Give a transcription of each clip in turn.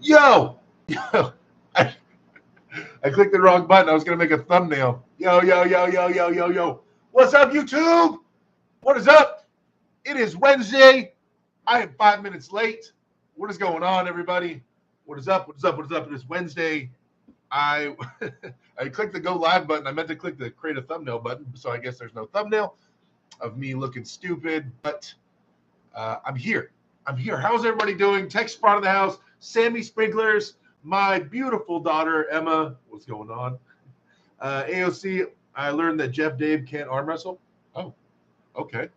Yo, I, I clicked the wrong button. I was gonna make a thumbnail. Yo. What's up, YouTube? What is up? It is Wednesday. I am 5 minutes late. What is going on, everybody? What is up? What is up? What is up? It is Wednesday. I I clicked the go live button. I meant to click the create a thumbnail button, so I guess there's no thumbnail of me looking stupid. But I'm here. I'm here. How's everybody doing? Text part of the house. Sammy Sprinklers. My beautiful daughter Emma. What's going on? AOC. I learned that Jeff Dave can't arm wrestle. Oh, okay.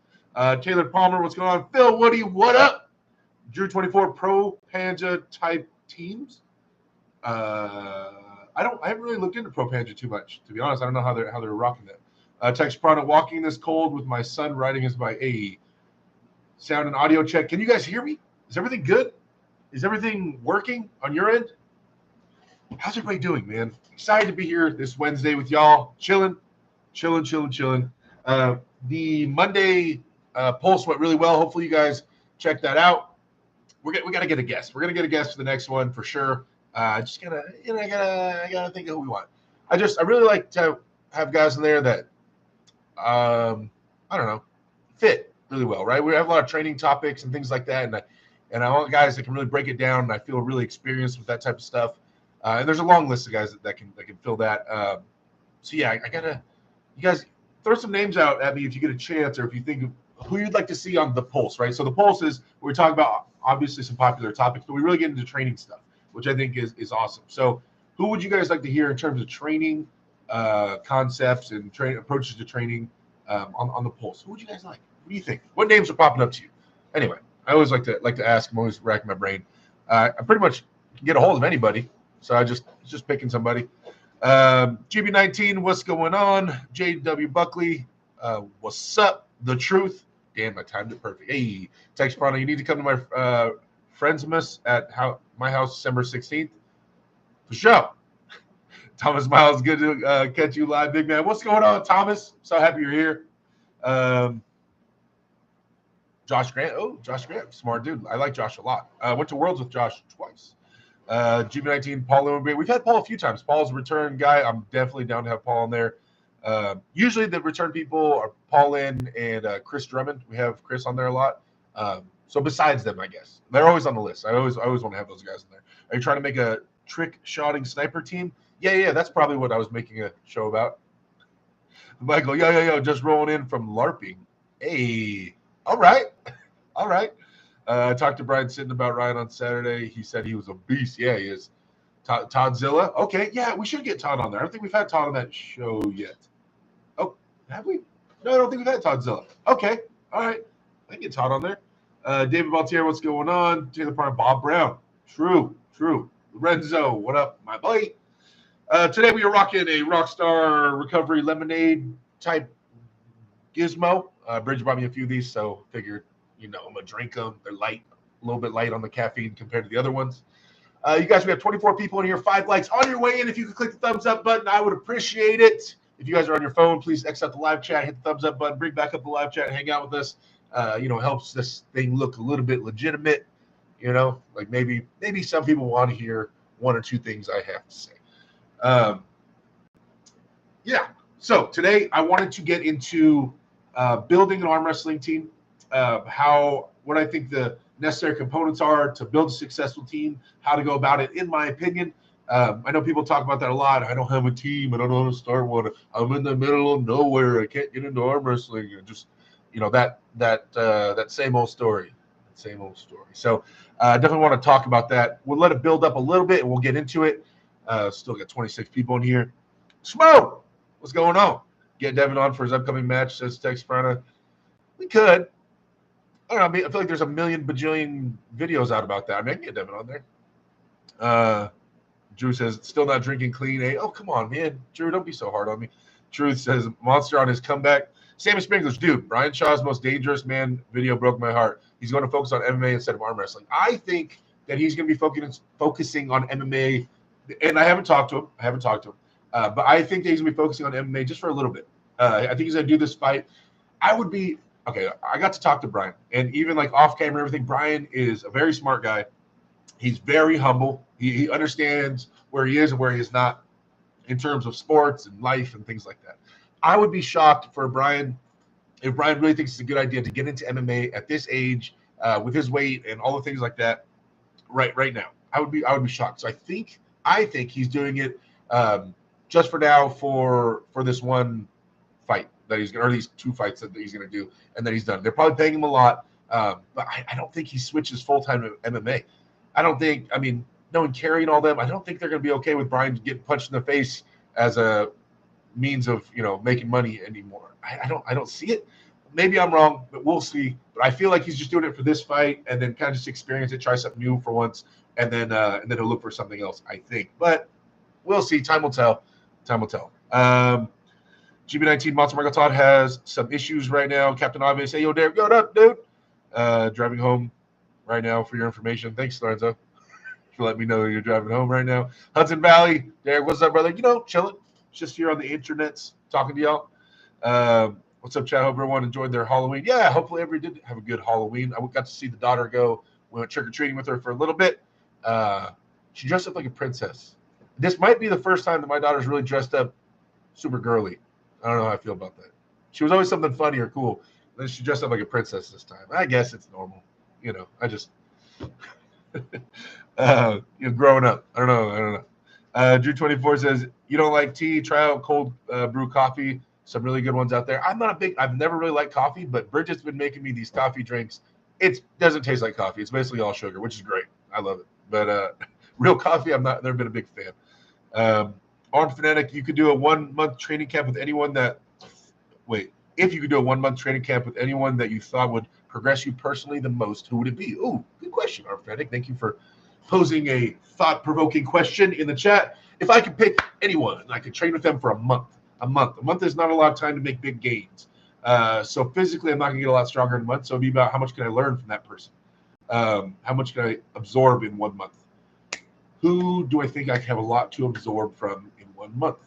Taylor Palmer. What's going on? Phil Woody. What up? Drew 24 Pro Panja type teams. I haven't really looked into Pro Panja too much, to be honest. I don't know how they're rocking that. Text product walking this cold with my son riding his bike. Hey, sound and audio check. Can you guys hear me? Is everything good? Is everything working on your end? How's everybody doing, man? Excited to be here this Wednesday with y'all. Chilling. The Monday pulse went really well. Hopefully you guys check that out. We got to get a guest. We're gonna get a guest for the next one for sure. I gotta think of who we want. I really like to have guys in there that I don't know, fit really well, right? We have a lot of training topics and things like that, and I want guys that can really break it down. And I feel really experienced with that type of stuff. And there's a long list of guys that can fill that. So yeah, you guys throw some names out at me if you get a chance, or if you think of who you'd like to see on the pulse, right? So the pulse is we're talking about obviously some popular topics, but we really get into training stuff, which I think is awesome. So who would you guys like to hear in terms of training concepts and approaches to training on the pulse? Who would you guys like? What do you think? What names are popping up to you? Anyway, I always like to ask. I'm always racking my brain. I pretty much can get a hold of anybody, so I just picking somebody. GB19, what's going on? JW Buckley, what's up? The truth. Damn, I timed it perfect. Hey, text Prana, you need to come to my Friendsmas at my house December 16th. For sure. Thomas Miles, good to catch you live, big man. What's going on, Thomas? So happy you're here. Josh Grant. Oh, Josh Grant, smart dude. I like Josh a lot. Went to Worlds with Josh twice. GB19, Paul Lewin. We've had Paul a few times. Paul's a return guy. I'm definitely down to have Paul in there. Usually the return people are Paul Lynn and Chris Drummond. We have Chris on there a lot. So besides them, I guess they're always on the list. I always want to have those guys in there. Are you trying to make a trick shotting sniper team? Yeah. That's probably what I was making a show about. Michael, yo, just rolling in from LARPing. Hey, all right. I talked to Brian Sitton about Ryan on Saturday. He said he was a beast. Yeah, he is. Toddzilla. Okay, yeah, we should get Todd on there. I don't think we've had Todd on that show yet. Oh, have we? No, I don't think we've had Toddzilla. Okay, all right. I can get Todd on there. David Baltier, what's going on? Taylor Parr, Bob Brown. True. Lorenzo, what up, my boy? Today we are rocking a Rockstar Recovery Lemonade type gizmo. Bridge brought me a few of these, so figured, I'm going to drink them. They're light, a little bit light on the caffeine compared to the other ones. You guys, we have 24 people in here, 5 likes on your way in. If you could click the thumbs up button, I would appreciate it. If you guys are on your phone, please exit the live chat, hit the thumbs up button, bring back up the live chat, and hang out with us. It helps this thing look a little bit legitimate. Like maybe some people want to hear one or two things I have to say. Yeah. So today I wanted to get into building an arm wrestling team, what I think the necessary components are to build a successful team, how to go about it, in my opinion. I know people talk about that a lot. I don't have a team. I don't know how to start one. I'm in the middle of nowhere. I can't get into arm wrestling. Just, that same old story. So definitely want to talk about that. We'll let it build up a little bit, and we'll get into it. Still got 26 people in here. Smoke! What's going on? Get Devon on for his upcoming match, says Tex Frana. We could. I don't know. I feel like there's a million bajillion videos out about that. I can get Devon on there. Drew says, still not drinking clean. Hey, oh, come on, man. Drew, don't be so hard on me. Truth says, Monster on his comeback. Sammy Sprinklers, dude, Brian Shaw's most dangerous man video broke my heart. He's going to focus on MMA instead of arm wrestling. I think that he's going to be focusing on MMA, and I haven't talked to him. But I think that he's going to be focusing on MMA just for a little bit. I think he's going to do this fight. I got to talk to Brian, and even like off camera and everything, Brian is a very smart guy. He's very humble. He understands where he is and where he is not in terms of sports and life and things like that. I would be shocked for Brian if Brian really thinks it's a good idea to get into MMA at this age with his weight and all the things like that right now. I would be shocked. So I think he's doing it just for now for this one fight that he's going, or these 2 fights that he's going to do, and then he's done. They're probably paying him a lot, but I don't think he switches full time to MMA. I don't think. I mean, knowing Kerry and all them, I don't think they're going to be okay with Brian getting punched in the face as a means of making money anymore. I don't see it. Maybe I'm wrong, but we'll see. But I feel like he's just doing it for this fight and then kind of just experience it, try something new for once, and then he'll look for something else, I think. But we'll see. Time will tell. Time will tell. GB19 Monster Michael Todd has some issues right now. Captain Obvious, hey, yo, Derek, what up, dude? Driving home right now for your information. Thanks, Lorenzo, for letting me know you're driving home right now. Hudson Valley, Derek, what's up, brother? Chilling. Just here on the internets talking to y'all. What's up, chat? Hope everyone enjoyed their Halloween. Yeah, hopefully everybody did have a good Halloween. I got to see the daughter go. We went trick-or-treating with her for a little bit. She dressed up like a princess. This might be the first time that my daughter's really dressed up super girly. I don't know how I feel about that. She was always something funny or cool. Then she dressed up like a princess this time. I guess it's normal. I just growing up. I don't know. Drew24 says, you don't like tea? Try out cold brew coffee. Some really good ones out there. I've never really liked coffee, but Bridget's been making me these coffee drinks. It doesn't taste like coffee. It's basically all sugar, which is great. I love it. But real coffee, I've never been a big fan. Armed Fanatic, you could do a 1-month training camp with anyone if you could do a 1-month training camp with anyone that you thought would progress you personally the most, who would it be? Ooh, good question, Armed Fanatic. Thank you for posing a thought-provoking question in the chat. If I could pick anyone and I could train with them for a month is not a lot of time to make big gains. So physically, I'm not going to get a lot stronger in a month. So it'd be about how much can I learn from that person? How much can I absorb in 1 month? Who do I think I have a lot to absorb from in 1 month?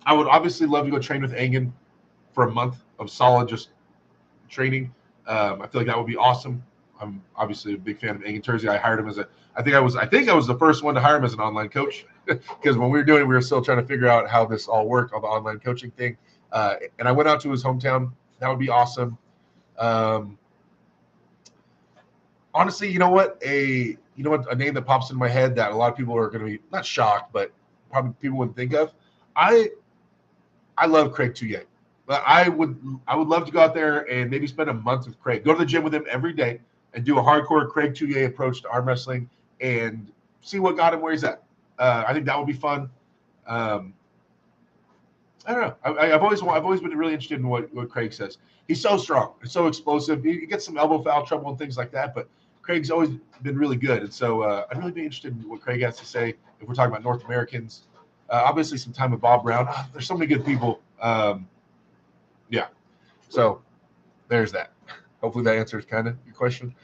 I would obviously love to go train with Engen for a month of solid just training. I feel like that would be awesome. I'm obviously a big fan of Engen Terzi. I hired him I think I was the first one to hire him as an online coach because when we were doing it, we were still trying to figure out how this all worked, all the online coaching thing. And I went out to his hometown. That would be awesome. Honestly, you know what? A name that pops in my head that a lot of people are going to be not shocked, but probably people wouldn't think of. I love Craig Touye. But I would love to go out there and maybe spend a month with Craig. Go to the gym with him every day and do a hardcore Craig Touye approach to arm wrestling and see what got him where he's at. I think that would be fun. I don't know. I've always been really interested in what Craig says. He's so strong and so explosive. He gets some elbow foul trouble and things like that, but Craig's always been really good. And so I'd really be interested in what Craig has to say if we're talking about North Americans. Obviously, some time with Bob Brown. There's so many good people. Yeah. So there's that. Hopefully that answers kind of your question.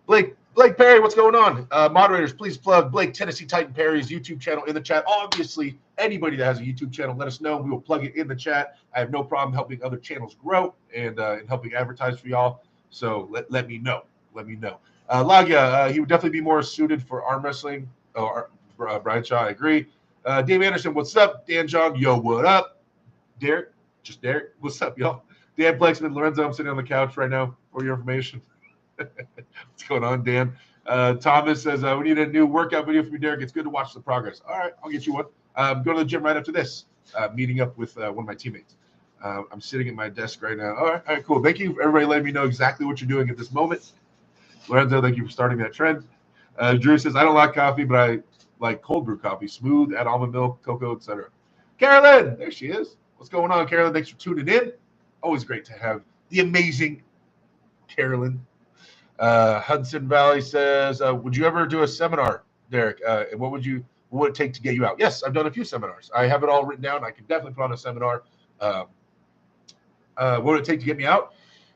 Blake Perry, what's going on? Moderators, please plug Blake Tennessee Titan Perry's YouTube channel in the chat. Obviously, anybody that has a YouTube channel, let us know. We will plug it in the chat. I have no problem helping other channels grow and helping advertise for y'all. So let me know. Let me know. Lagia, he would definitely be more suited for arm wrestling. Brian Shaw, I agree. Dave Anderson, what's up? Dan John, yo, what up? Derek, what's up, y'all? Dan Plexman, Lorenzo, I'm sitting on the couch right now for your information. What's going on, Dan? Thomas says, we need a new workout video for you, Derek. It's good to watch the progress. All right, I'll get you one. Go to the gym right after this, meeting up with one of my teammates. I'm sitting at my desk right now. All right, cool. Thank you for everybody letting me know exactly what you're doing at this moment. Lorenzo, thank you for starting that trend. Drew says, I don't like coffee, but I like cold brew coffee, smooth, add almond milk, cocoa, etc. Carolyn, there she is. What's going on, Carolyn? Thanks for tuning in. Always great to have the amazing Carolyn. Hudson Valley says, would you ever do a seminar, Derek? And what would it take to get you out? Yes, I've done a few seminars. I have it all written down. I can definitely put on a seminar. What would it take to get me out?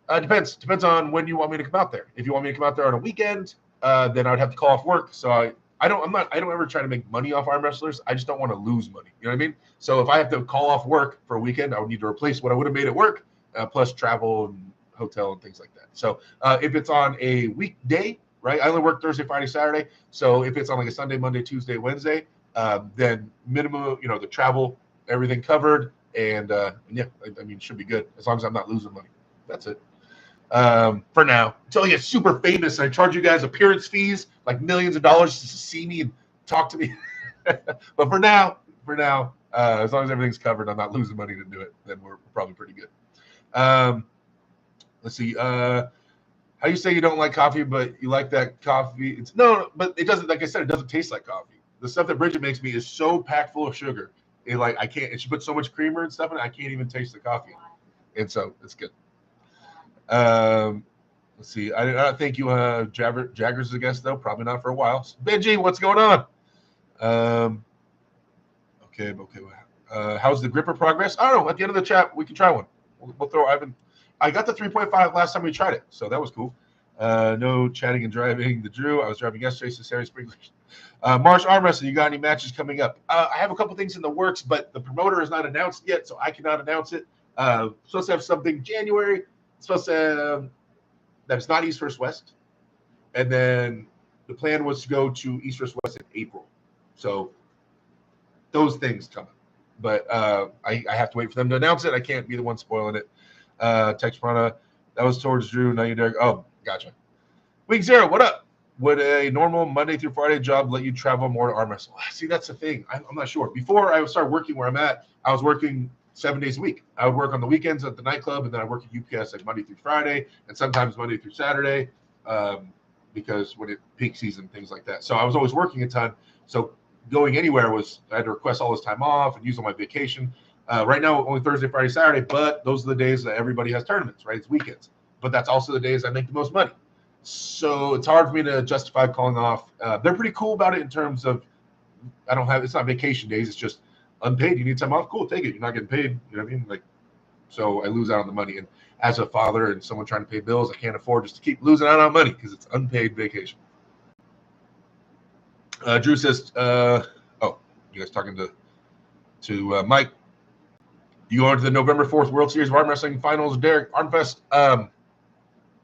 Depends on when you want me to come out there. If you want me to come out there on a weekend, then I'd have to call off work. So I don't ever try to make money off arm wrestlers. I just don't want to lose money. You know what I mean? So if I have to call off work for a weekend, I would need to replace what I would have made at work, plus travel and hotel and things like that. So if it's on a weekday, right? I only work Thursday, Friday, Saturday. So if it's on like a Sunday, Monday, Tuesday, Wednesday, then minimum, the travel, everything covered. And yeah, I mean, it should be good as long as I'm not losing money. That's it. For now, until I get super famous and I charge you guys appearance fees, like millions of dollars to see me and talk to me. But for now, as long as everything's covered, I'm not losing money to do it, then we're probably pretty good. Let's see. How you say you don't like coffee, but you like that coffee? No, but it doesn't. Like I said, it doesn't taste like coffee. The stuff that Bridget makes me is so packed full of sugar. I can't. And she puts so much creamer and stuff in it, I can't even taste the coffee. And so it's good. Let's see. I don't think you Jaggers is a guest though. Probably not for a while. Benji, what's going on? Okay. How's the gripper progress? I don't know. At the end of the chat, we can try one. We'll throw. I got the 3.5 last time we tried it, so that was cool. No chatting and driving. The Drew. I was driving yesterday. So Sarah Sprinklers. Marsh Arm Wrestling. You got any matches coming up? I have a couple things in the works, but the promoter is not announced yet, so I cannot announce it. Supposed to have something January. Supposed to that it's not East vs. West, and then the plan was to go to East vs. West in April. So those things coming, but I have to wait for them to announce it. I can't be the one spoiling it. Text Prana, that was towards Drew. Now you're Derek. Oh, gotcha. Week 0, what up? Would a normal Monday through Friday job let you travel more to arm wrestle? See, that's the thing. I'm not sure. Before I started working where I'm at, I was working 7 days a week. I would work on the weekends at the nightclub, and then I work at UPS like Monday through Friday, and sometimes Monday through Saturday, because when it peak season, things like that. So I was always working a ton. So going anywhere I had to request all this time off and use all my vacation. Right now, only Thursday, Friday, Saturday, but those are the days that everybody has tournaments, right? It's weekends. But that's also the days I make the most money. So it's hard for me to justify calling off. They're pretty cool about it in terms of it's not vacation days. It's just unpaid. You need time off? Cool, take it. You're not getting paid. You know what I mean? So I lose out on the money. And as a father and someone trying to pay bills, I can't afford just to keep losing out on money because it's unpaid vacation. Drew says, you guys talking to Mike. You going to the November 4th World Series of Arm Wrestling Finals, Derek Armfest?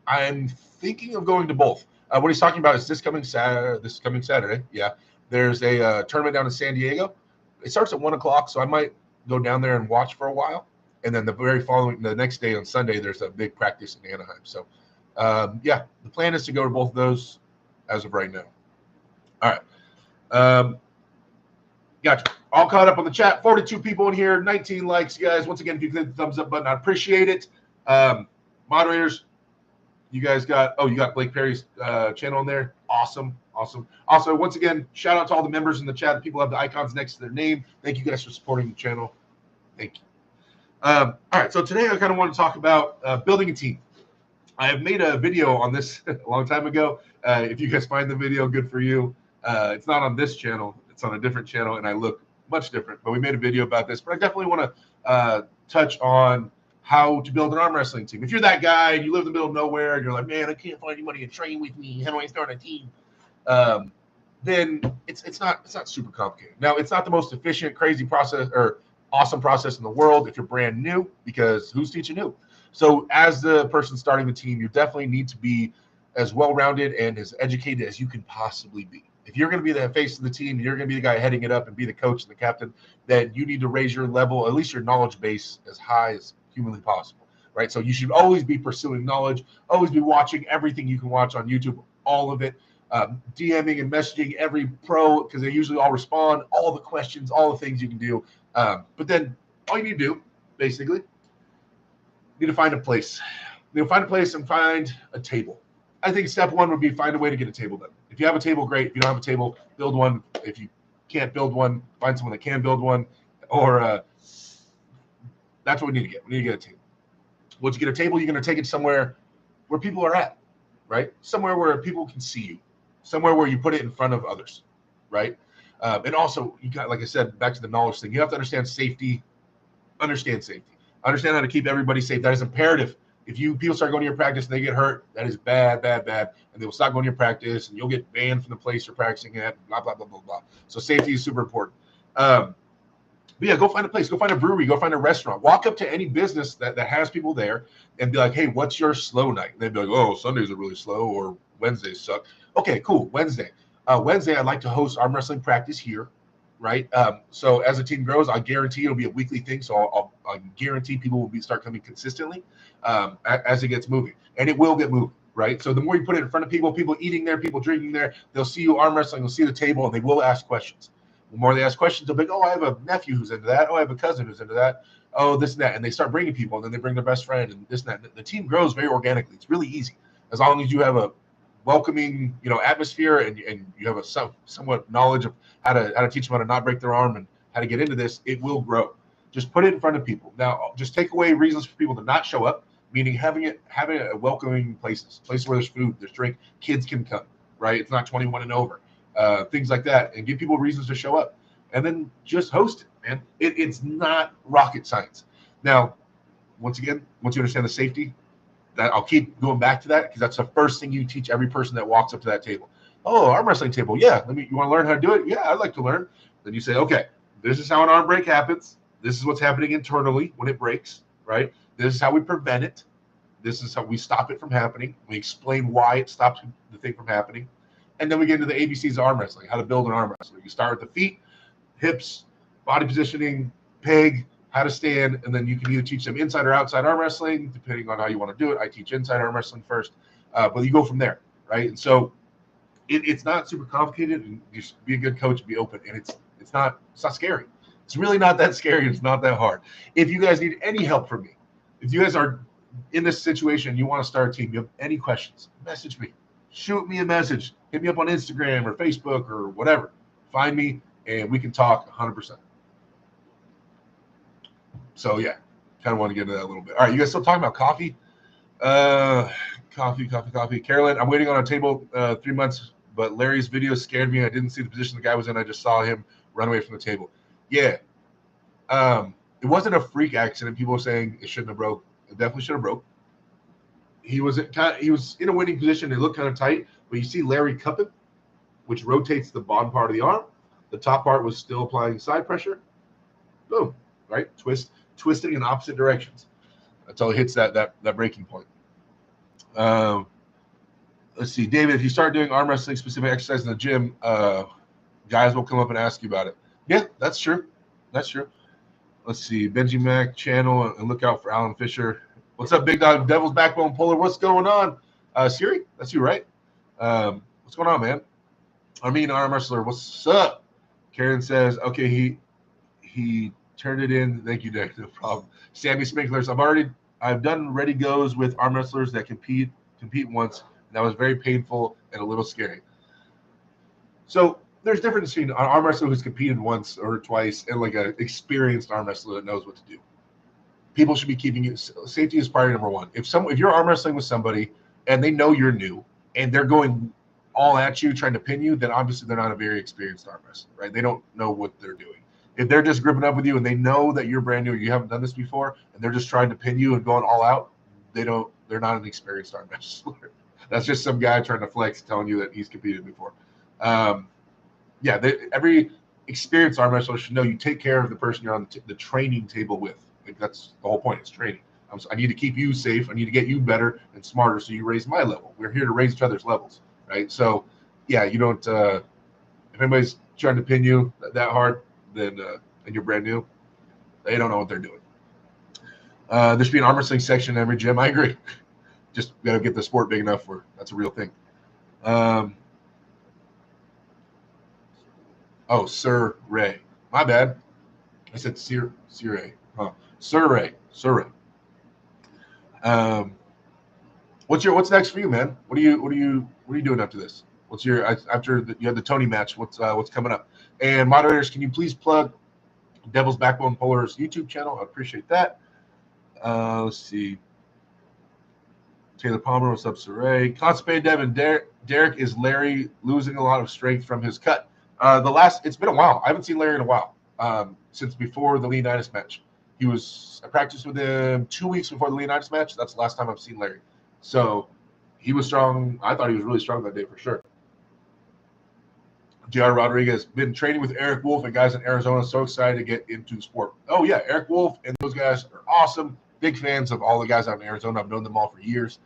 I'm thinking of going to both. What he's talking about is this coming Saturday. Yeah, there's a tournament down in San Diego. It starts at 1:00, so I might go down there and watch for a while. And then the next day on Sunday, there's a big practice in Anaheim. So, yeah, the plan is to go to both of those as of right now. All right. Gotcha. All caught up on the chat. 42 people in here, 19 likes, guys. Once again, if you click the thumbs up button, I appreciate it. Moderators, you guys got Blake Perry's channel in there. Awesome. Also, once again, shout out to all the members in the chat. People have the icons next to their name. Thank you guys for supporting the channel. Thank you. All right, so today I kind of want to talk about building a team. I have made a video on this a long time ago. If you guys find the video, good for you. It's not on this channel. It's on a different channel, and I look much different. But we made a video about this. But I definitely want to touch on how to build an arm wrestling team. If you're that guy and you live in the middle of nowhere and you're like, man, I can't find anybody to train with me. How do I start a team? Then it's not super complicated. Now, it's not the most efficient, crazy process or awesome process in the world if you're brand new, because who's teaching you? So as the person starting the team, you definitely need to be as well-rounded and as educated as you can possibly be. If you're going to be the face of the team, you're going to be the guy heading it up and be the coach and the captain, then you need to raise your level, at least your knowledge base, as high as humanly possible, right? So you should always be pursuing knowledge, always be watching everything you can watch on YouTube, all of it, DMing and messaging every pro, because they usually all respond, all the questions, all the things you can do. But then all you need to do, basically, you need to find a place. You find a place and find a table. I think step one would be find a way to get a table done. If you have a table, great. If you don't have a table, build one. If you can't build one, find someone that can build one. Or that's what we need to get. We need to get a table. Once you get a table, you're going to take it somewhere where people are at, right? Somewhere where people can see you. Somewhere where you put it in front of others, right? And also, you got, like I said, back to the knowledge thing. You have to understand safety. Understand safety. Understand how to keep everybody safe. That is imperative. If people start going to your practice and they get hurt, that is bad, and they will stop going to your practice, and you'll get banned from the place you're practicing at, blah, blah, blah, blah, blah. So safety is super important. But yeah, go find a place, go find a brewery, go find a restaurant. Walk up to any business that has people there and be like, hey, what's your slow night? And they'd be like, oh, Sundays are really slow or Wednesdays suck. Okay, cool. Wednesday. Wednesday, I'd like to host arm wrestling practice here, right? So as the team grows, I guarantee it'll be a weekly thing. So I'll guarantee people will start coming consistently as it gets moving. And it will get moving, right? So the more you put it in front of people eating there, people drinking there, they'll see you arm wrestling, they'll see the table, and they will ask questions. The more they ask questions, they'll be like, oh, I have a nephew who's into that. Oh, I have a cousin who's into that. Oh, this and that. And they start bringing people, and then they bring their best friend and this and that. The team grows very organically. It's really easy. As long as you have a welcoming, atmosphere and you have a somewhat knowledge of how to teach them how to not break their arm and how to get into this, it will grow. Just put it in front of people. Now, just take away reasons for people to not show up, meaning having a welcoming place where there's food, there's drink, kids can come, right? It's not 21 and over. Things like that, and give people reasons to show up, and then just host it, man. It's not rocket science. Now, once again, once you understand the safety, that I'll keep going back to that because that's the first thing you teach every person that walks up to that table. Oh, arm wrestling table, yeah. You want to learn how to do it? Yeah, I'd like to learn. Then you say, okay, this is how an arm break happens. This is what's happening internally when it breaks, right? This is how we prevent it. This is how we stop it from happening. We explain why it stops the thing from happening. And then we get into the ABCs of arm wrestling, how to build an arm wrestler. You start with the feet, hips, body positioning, peg, how to stand, and then you can either teach them inside or outside arm wrestling, depending on how you want to do it. I teach inside arm wrestling first, but you go from there, right? And so it's not super complicated, and just be a good coach and be open. And it's not scary. It's really not that scary. It's not that hard. If you guys need any help from me, if you guys are in this situation, you want to start a team, you have any questions, message me. Shoot me a message. Hit me up on Instagram or Facebook or whatever. Find me, and we can talk 100%. So, yeah, kind of want to get into that a little bit. All right, you guys still talking about coffee? Coffee. Carolyn, I'm waiting on a table 3 months, but Larry's video scared me. I didn't see the position the guy was in. I just saw him run away from the table. Yeah. It wasn't a freak accident. People were saying it shouldn't have broke. It definitely should have broke. He was in a winning position. It looked kind of tight, but you see Larry cup it, which rotates the bottom part of the arm. The top part was still applying side pressure. Boom, right? Twisting in opposite directions until it hits that breaking point. Let's see, David, if you start doing arm wrestling specific exercise in the gym, guys will come up and ask you about it. Yeah, that's true. Let's see, Benji Mac channel, and look out for Alan Fisher. What's up, Big Dog? Devil's Backbone Puller. What's going on? Siri, that's you, right? What's going on, man? Armenian arm wrestler. What's up? Karen says, okay, he turned it in. Thank you, Nick. No problem. Sammy Sprinklers. I've done ready goes with arm wrestlers that compete once, and that was very painful and a little scary. So there's difference between an arm wrestler who's competed once or twice and like an experienced arm wrestler that knows what to do. People should be keeping it. Safety is priority number one. If you're arm wrestling with somebody and they know you're new and they're going all at you trying to pin you, then obviously they're not a very experienced arm wrestler, right? They don't know what they're doing. If they're just gripping up with you and they know that you're brand new, you haven't done this before, and they're just trying to pin you and going all out, they're not an experienced arm wrestler. That's just some guy trying to flex, telling you that he's competed before. Every experienced arm wrestler should know you take care of the person you're on the training table with. Like, that's the whole point. It's training. I need to keep you safe. I need to get you better and smarter so you raise my level. We're here to raise each other's levels, right? So, yeah, you don't if anybody's trying to pin you that hard, then and you're brand new, they don't know what they're doing. There should be an arm wrestling section in every gym. I agree. Just got to get the sport big enough where that's a real thing. Sir Ray. My bad. I said Sir Ray. Huh. Sir Ray. What's next for you, man? What are you doing after this? What's your after you had the Tony match? What's coming up? And moderators, can you please plug Devil's Backbone Puller's YouTube channel? I appreciate that. Let's see. Taylor Palmer, what's up, Saray? Constipated Devon. Derek, is Larry losing a lot of strength from his cut? It's been a while. I haven't seen Larry in a while. Since before the Leonidas match. I practiced with him 2 weeks before the Leonidas match. That's the last time I've seen Larry. So he was strong. I thought he was really strong that day for sure. JR Rodriguez, been training with Eric Wolf and guys in Arizona. So excited to get into the sport. Oh, yeah. Eric Wolf and those guys are awesome. Big fans of all the guys out in Arizona. I've known them all for years.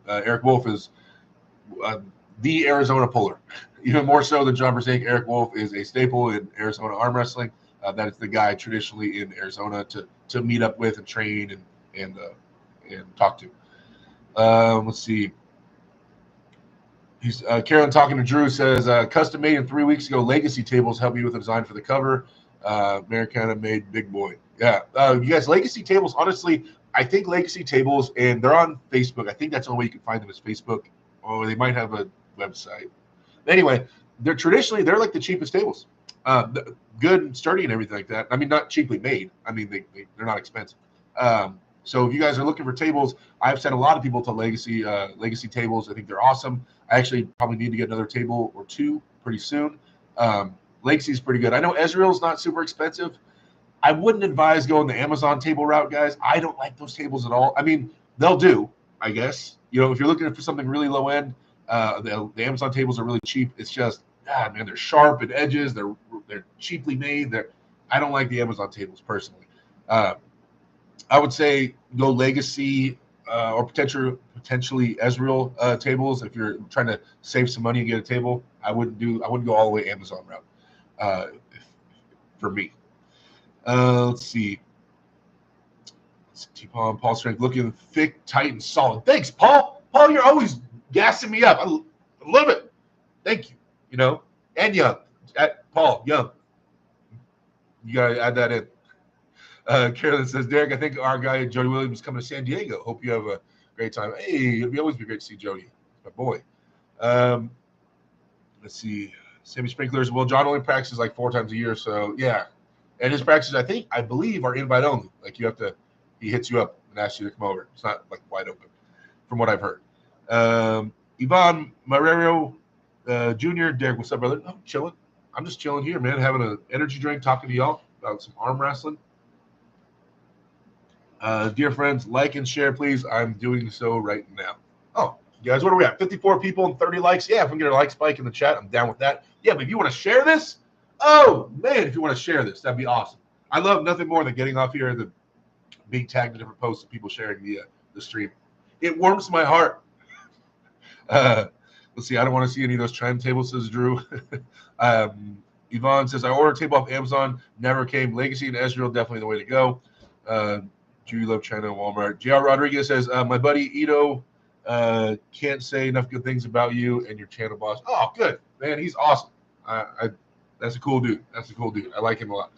Eric Wolf is the Arizona puller. Even more so than John Versake, Eric Wolf is a staple in Arizona arm wrestling. That is the guy traditionally in Arizona to meet up with and train and talk to. Let's see. He's Carolyn talking to Drew says custom made in 3 weeks ago. Legacy tables help you with the design for the cover. Americana made big boy. Yeah, you guys, Legacy tables. Honestly, I think Legacy tables, and they're on Facebook. I think that's the only way you can find them is Facebook. Or they might have a website. Anyway, they're like the cheapest tables. Good and sturdy and everything like that. I mean, not cheaply made. I mean, they're not expensive. So if you guys are looking for tables, I've sent a lot of people to Legacy tables. I think they're awesome. I actually probably need to get another table or two pretty soon. Legacy's pretty good. I know Ezreal's not super expensive. I wouldn't advise going the Amazon table route, guys. I don't like those tables at all. I mean, they'll do, I guess. You know, if you're looking for something really low end, the Amazon tables are really cheap. It's just, man, they're sharp at edges. They're cheaply made. I don't like the Amazon tables personally. I would say go Legacy or potentially Ezreal tables if you're trying to save some money and get a table. I wouldn't go all the way Amazon route for me. Let's see. Paul Strength looking thick, tight, and solid. Thanks, Paul. Paul, you're always gassing me up. I love it. Thank you. You know, and young. Paul, young. You gotta add that in. Carolyn says, Derek, I think our guy Jody Williams is coming to San Diego. Hope you have a great time. Hey, it'll always be great to see Jody. My boy. Let's see. Sammy Sprinklers. Well, John only practices like 4 times a year, so yeah. And his practices, I believe, are invite only. Like he hits you up and asks you to come over. It's not like wide open, from what I've heard. Ivan Marrero Jr. Derek, what's up, brother? I'm chilling. I'm just chilling here, man. Having an energy drink, talking to y'all about some arm wrestling. Dear friends, like and share, please. I'm doing so right now. Oh, you guys, what are we at? 54 people and 30 likes. Yeah, if we can get a like spike in the chat, I'm down with that. Yeah, but if you want to share this, oh, man, if you want to share this, that'd be awesome. I love nothing more than getting off here and being tagged in different posts of people sharing the stream. It warms my heart. Let's see. I don't want to see any of those trend tables, says Drew. Yvonne says, I ordered a table off Amazon. Never came. Legacy and Ezreal, definitely the way to go. Judy Love China Walmart. JR Rodriguez says, my buddy Ito can't say enough good things about you and your channel boss. Oh, good. Man, he's awesome. That's a cool dude. I like him a lot.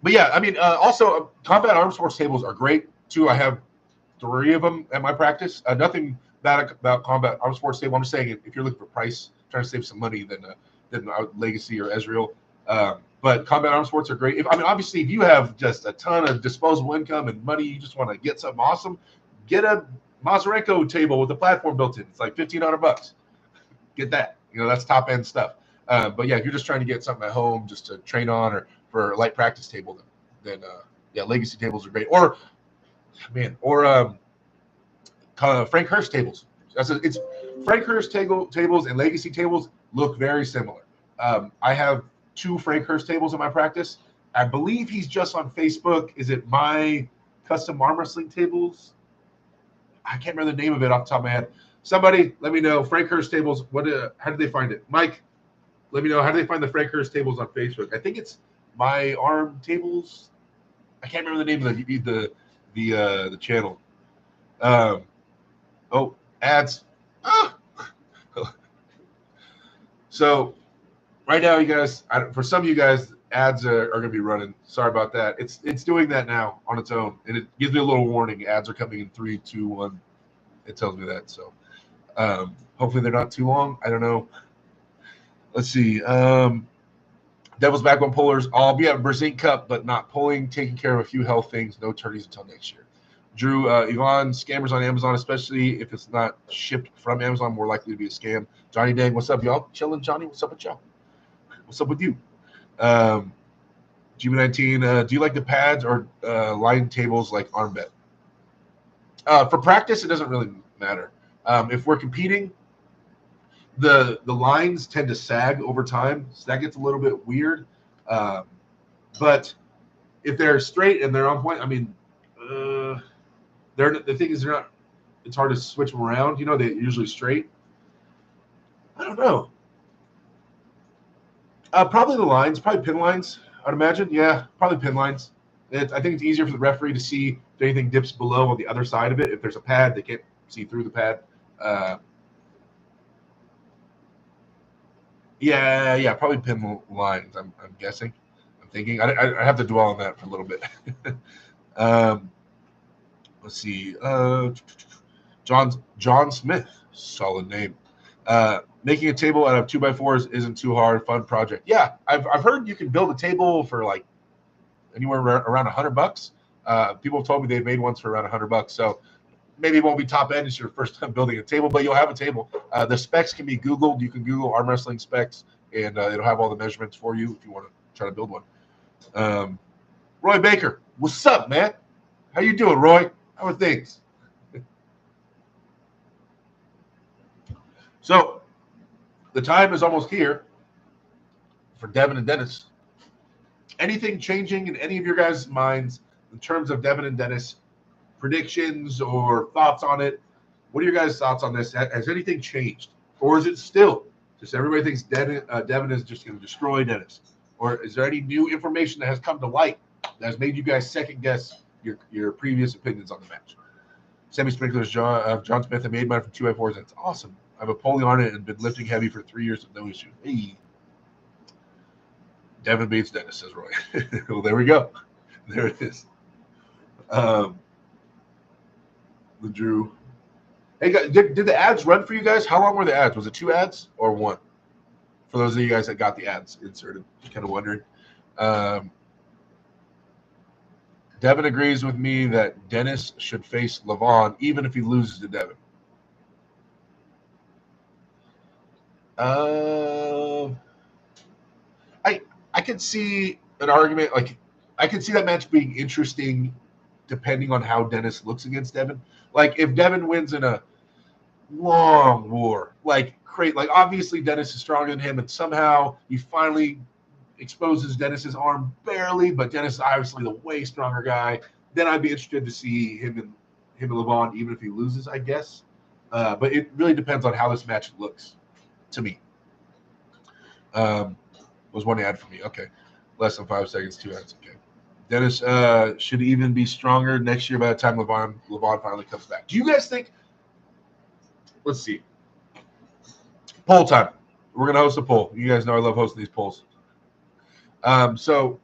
But yeah, I mean, also combat arm sports tables are great too. I have 3 of them at my practice. Nothing bad about combat arm sports table. I'm just saying if you're looking for price, trying to save some money, then Legacy or Ezreal. But combat arm sports are great. Obviously, if you have just a ton of disposable income and money, you just want to get something awesome, get a Mazurenko table with a platform built in. It's like $1,500. Get that. That's top end stuff. But yeah, if you're just trying to get something at home just to train on or for a light practice table, then Legacy tables are great. Or Frank Hurst tables. It's Frank Hurst tables and Legacy tables look very similar. I have 2 Frank Hurst tables in my practice. I believe he's just on Facebook. Is it My Custom Arm Wrestling Tables? I can't remember the name of it off the top of my head. Somebody let me know. Frank Hurst tables. How did they find it? Mike, let me know. How do they find the Frank Hurst tables on Facebook? I think it's My Arm Tables. I can't remember the name of the channel. Ads. So right now, you guys, for some of you guys, ads are going to be running. Sorry about that. It's doing that now on its own, and it gives me a little warning. Ads are coming in 3, 2, 1. It tells me that. So hopefully they're not too long. I don't know. Let's see. Devil's back on pullers. I'll be at Brazil Cup, but not pulling. Taking care of a few health things. No tourneys until next year. Drew, Yvonne, scammers on Amazon, especially if it's not shipped from Amazon, more likely to be a scam. Johnny Dang, what's up, y'all? Chilling, Johnny. What's up with y'all? What's up with you? GB19, do you like the pads or line tables like Armbet? For practice, it doesn't really matter. If we're competing, the lines tend to sag over time, so that gets a little bit weird. Um, but if they're straight and they're on point, I mean, the thing is they're not. It's hard to switch them around. You know, they're usually straight. I don't know. Probably the lines, probably pin lines. I'd imagine. Yeah, probably pin lines. I think it's easier for the referee to see if anything dips below on the other side of it. If there's a pad, they can't see through the pad. Yeah, probably pin lines. I'm guessing. I'm thinking. I have to dwell on that for a little bit. Let's see. John Smith, solid name. Making a table out of 2x4s isn't too hard. Fun project. Yeah, I've heard you can build a table for like anywhere around $100. People have told me they've made ones for around $100. So maybe it won't be top end. It's your first time building a table, but you'll have a table. The specs can be Googled. You can Google arm wrestling specs, and it'll have all the measurements for you if you want to try to build one. Roy Baker, what's up, man? How you doing, Roy? How are things? So the time is almost here for Devon and Dennis. Anything changing in any of your guys' minds in terms of Devon and Dennis predictions or thoughts on it? What are your guys' thoughts on this? Has anything changed? Or is it still just everybody thinks Devon is just going to destroy Dennis? Or is there any new information that has come to light that has made you guys second guess your previous opinions on the match? Semi Sprinklers, John Smith, I made mine from 2x4s. That's awesome. I have a pulley on it and been lifting heavy for 3 years with no issue. Hey. Devon beats Dennis, says Roy. Well, there we go. There it is. The Drew. Hey, guys, did the ads run for you guys? How long were the ads? Was it 2 ads or 1? For those of you guys that got the ads inserted, kind of wondering. Devon agrees with me that Dennis should face Levon even if he loses to Devon. I could see an argument, like I could see that match being interesting depending on how Dennis looks against Devon. Like if Devon wins in a long war, like obviously Dennis is stronger than him, and somehow he finally exposes Dennis's arm barely, but Dennis is obviously the way stronger guy. Then I'd be interested to see him and Levon, even if he loses, I guess. But it really depends on how this match looks to me. Was one ad for me. Okay. Less than 5 seconds, 2 ads. Okay. Dennis should even be stronger next year by the time Levon finally comes back. Do you guys think? Let's see. Poll time. We're going to host a poll. You guys know I love hosting these polls. So,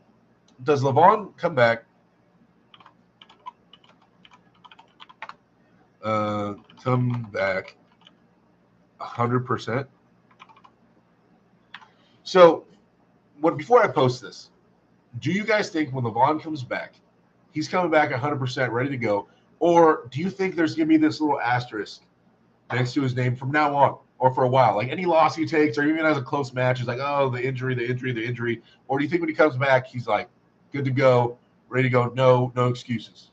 does Levon come back? Come back 100%? So, before I post this, do you guys think when Levon comes back, he's coming back 100% ready to go? Or do you think there's going to be this little asterisk next to his name from now on or for a while? Like any loss he takes or even has a close match, he's like, oh, the injury. Or do you think when he comes back, he's like, good to go, ready to go, no excuses?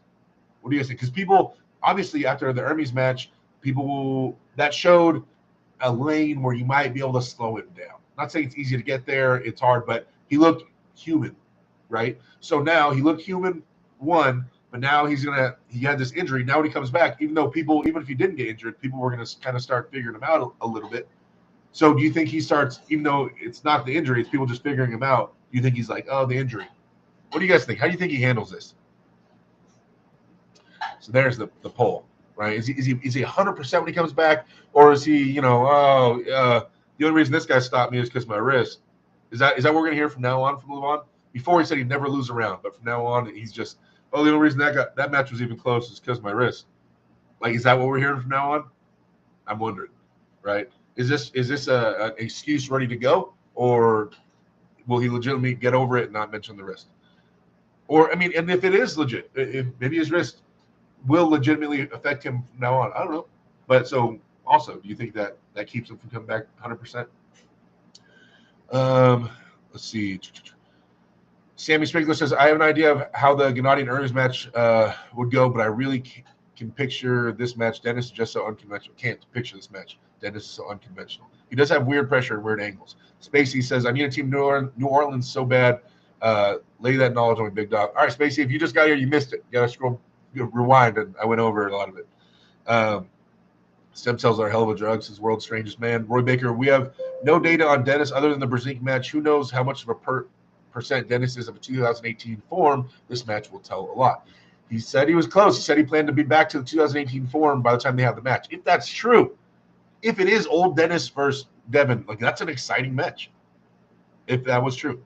What do you guys think? Because people, obviously, after the Hermes match, that showed a lane where you might be able to slow him down. Not saying it's easy to get there, it's hard, but he looked human, right? So now he looked human, but now he had this injury. Now when he comes back, even if he didn't get injured, people were going to kind of start figuring him out a little bit. So do you think he starts, even though it's not the injury, it's people just figuring him out, do you think he's like, oh, the injury? What do you guys think? How do you think he handles this? So there's the poll, right? Is he 100% when he comes back? Or is he, the only reason this guy stopped me is because my wrist. Is that what we're going to hear from now on from Levon? Before he said he'd never lose a round, but from now on he's just, the only reason that match was even close is because of my wrist. Like, is that what we're hearing from now on? I'm wondering, right? Is this an excuse ready to go, or will he legitimately get over it and not mention the wrist? Or and if it is legit, if maybe his wrist will legitimately affect him from now on. I don't know, but so. Also, do you think that keeps him from coming back 100%? Let's see. Sammy Sprinkler says, I have an idea of how the Gennady and Ernest match would go, but I really can picture this match. Dennis is just so unconventional. Can't picture this match. Dennis is so unconventional. He does have weird pressure and weird angles. Spacey says, I need a team New Orleans so bad. Lay that knowledge on me, big dog. All right, Spacey, if you just got here, you missed it. You got to scroll, rewind, and I went over a lot of it. Stem cells are a hell of a drug, says World's Strangest Man. Roy Baker, we have no data on Dennis other than the Brzezinski match. Who knows how much of a percent Dennis is of a 2018 form? This match will tell a lot. He said he was close. He said he planned to be back to the 2018 form by the time they have the match. If that's true, if it is old Dennis versus Devon, like that's an exciting match. If that was true.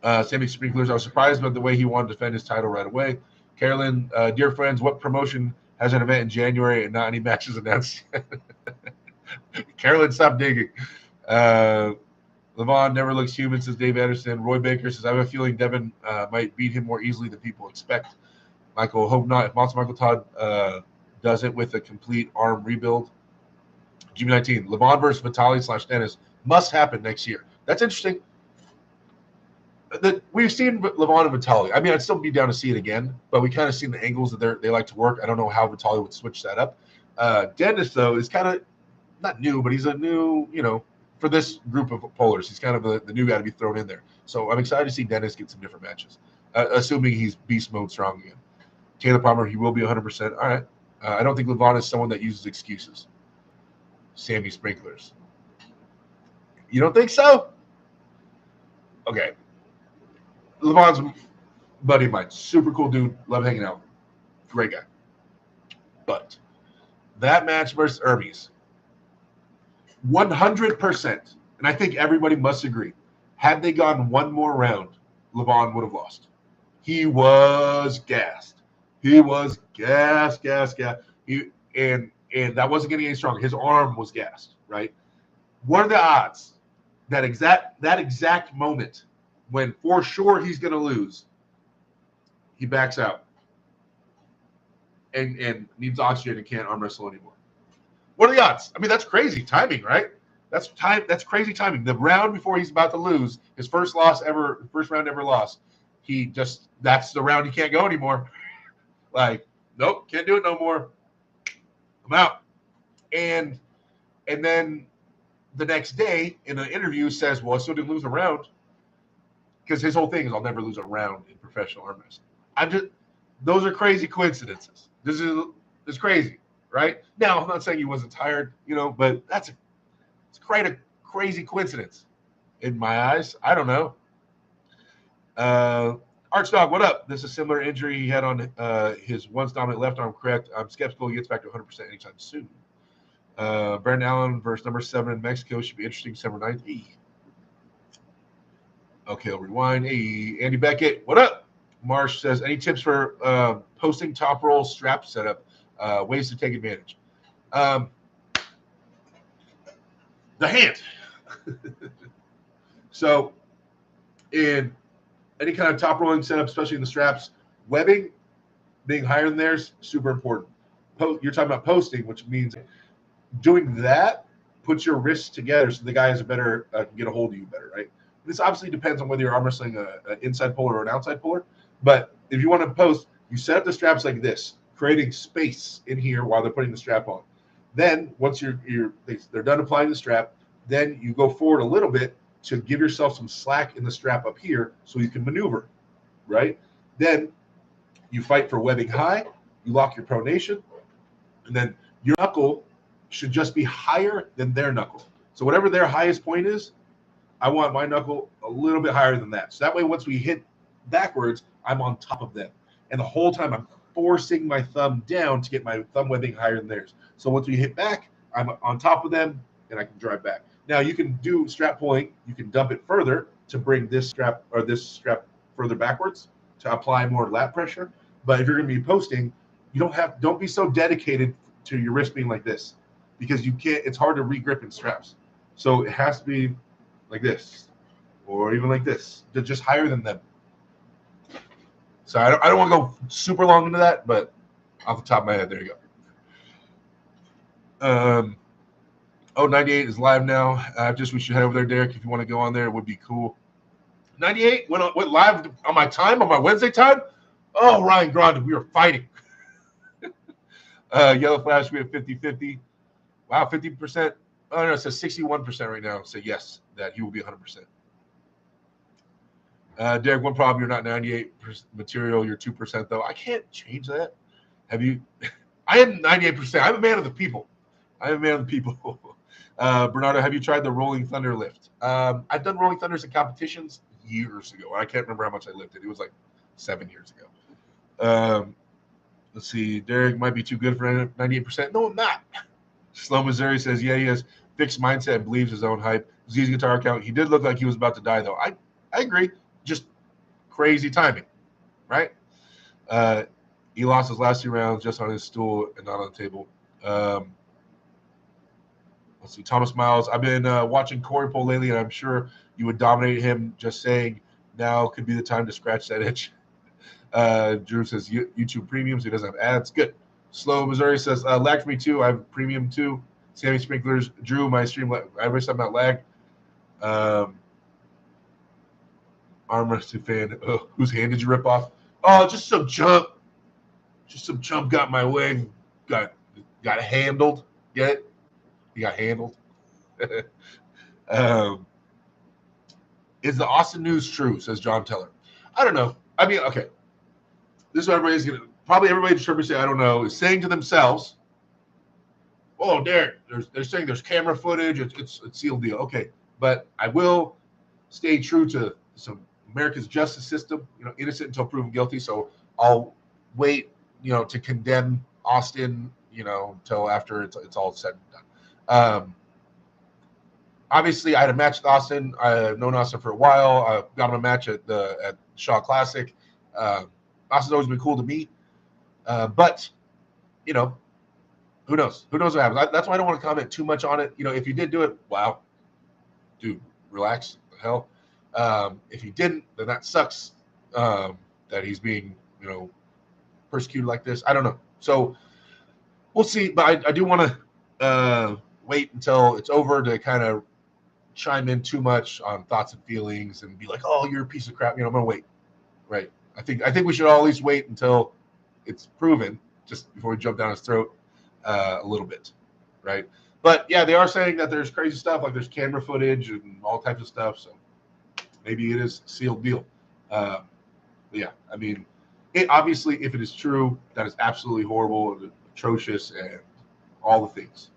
Sammy Sprinklers, I was surprised by the way he wanted to defend his title right away. Carolyn, dear friends, what promotion has an event in January and not any matches announced? Carolyn, stop digging. Levon never looks human, says Dave Anderson. Roy Baker says, I have a feeling Devon might beat him more easily than people expect. Michael, hope not. If Monster Michael Todd does it with a complete arm rebuild. GB19, Levon versus Vitali/Dennis must happen next year. That's interesting. We've seen Levon and Vitali. I mean, I'd still be down to see it again, but we kind of seen the angles that they like to work. I don't know how Vitali would switch that up. Dennis, though, is kind of not new, but he's a new, for this group of pullers, he's kind of the new guy to be thrown in there. So I'm excited to see Dennis get some different matches, assuming he's beast mode strong again. Taylor Palmer, he will be 100%. All right. I don't think Levon is someone that uses excuses. Sammy Sprinklers. You don't think so? Okay. Levon's buddy of mine. Super cool dude. Love hanging out. Great guy. But that match versus Hermes, 100%, and I think everybody must agree, had they gone one more round, Levon would have lost. He was gassed. He was gassed. And that wasn't getting any stronger. His arm was gassed, right? What are the odds that exact moment when for sure he's going to lose, he backs out and needs oxygen and can't arm wrestle anymore? What are the odds? I mean, that's crazy timing, right? That's crazy timing. The round before he's about to lose, his first round ever lost, that's the round he can't go anymore. Like, nope, can't do it no more. I'm out. And then the next day in an interview says, well, I still didn't lose a round. Because his whole thing is I'll never lose a round in professional arm wrestling. Those are crazy coincidences. This is crazy, right? Now, I'm not saying he wasn't tired, but it's quite a crazy coincidence in my eyes. I don't know. Archdog, what up? This is a similar injury he had on his once dominant left arm, correct? I'm skeptical he gets back to 100% anytime soon. Brandon Allen versus number 7 in Mexico should be interesting December 9th. Okay, I'll rewind. Hey, Andy Beckett, what up? Marsh says, any tips for posting top roll strap setup, ways to take advantage? The hand. So in any kind of top rolling setup, especially in the straps, webbing being higher than theirs, super important. You're talking about posting, which means doing that puts your wrists together so the guy has a better can get a hold of you better, right? This obviously depends on whether you're arm wrestling an inside puller or an outside puller. But if you want to post, you set up the straps like this, creating space in here while they're putting the strap on. Then once they're done applying the strap, then you go forward a little bit to give yourself some slack in the strap up here so you can maneuver, right? Then you fight for webbing high, you lock your pronation, and then your knuckle should just be higher than their knuckle. So whatever their highest point is, I want my knuckle a little bit higher than that. So that way, once we hit backwards, I'm on top of them. And the whole time I'm forcing my thumb down to get my thumb webbing higher than theirs. So once we hit back, I'm on top of them and I can drive back. Now you can do strap pulling. You can dump it further to bring this strap further backwards to apply more lat pressure. But if you're going to be posting, don't be so dedicated to your wrist being like this because you can't. It's hard to regrip in straps. So it has to be like this, or even like this, just higher than them. So I don't want to go super long into that, but off the top of my head, there you go. 98 is live now. We should head over there, Derek. If you want to go on there, it would be cool. 98 went live on my time, on my Wednesday time. Oh, Ryan Grande, we were fighting. Yellow Flash, we have 50-50. Wow, 50%. Oh, no, it says 61% right now. Say yes, that he will be 100%. Derek, one problem, you're not 98% material, you're 2% though. I can't change that. Have you? I am 98%. I'm a man of the people. I'm a man of the people. Bernardo, have you tried the Rolling Thunder lift? I've done Rolling Thunders in competitions years ago. I can't remember how much I lifted. It was like 7 years ago. Let's see. Derek might be too good for 98%. No, I'm not. Slow Missouri says, yeah, he has fixed mindset and believes his own hype. Z's guitar account. He did look like he was about to die, though. I agree. Just crazy timing, right? He lost his last 2 rounds just on his stool and not on the table. Let's see. Thomas Miles. I've been watching Corey Pohl lately, and I'm sure you would dominate him. Just saying now could be the time to scratch that itch. Drew says YouTube premium, so he doesn't have ads. Good. Slow Missouri says lag for me too. I have premium too. Sammy Sprinklers. Drew, my stream. I wish I'm not lagged. Arm wrestling fan. Whose hand did you rip off? Oh, just some chump. Just some chump got in my way. Got handled. Get it? He got handled. Is the Austin news true? Says John Teller. I don't know. I mean, okay. This is what everybody's gonna probably everybody just say I don't know is saying to themselves, "Oh, Derek, they're saying there's camera footage. It's a sealed deal." Okay, but I will stay true to some America's justice system. Innocent until proven guilty. So I'll wait, to condemn Austin, until after it's all said and done. Obviously, I had a match with Austin. I've known Austin for a while. I got him a match at Shaw Classic. Austin's always been cool to me. But, who knows? Who knows what happens? That's why I don't want to comment too much on it. If you did do it, wow. Dude, relax. What the hell? If he didn't, then that sucks that he's being, persecuted like this. I don't know. So we'll see. But I do want to wait until it's over to kind of chime in too much on thoughts and feelings and be like, oh, you're a piece of crap. I'm going to wait. Right. I think we should all at least wait until it's proven just before we jump down his throat a little bit. Right. But yeah, they are saying that there's crazy stuff, like there's camera footage and all types of stuff. So maybe it is a sealed deal. Yeah, I mean, obviously, if it is true, that is absolutely horrible and atrocious and all the things,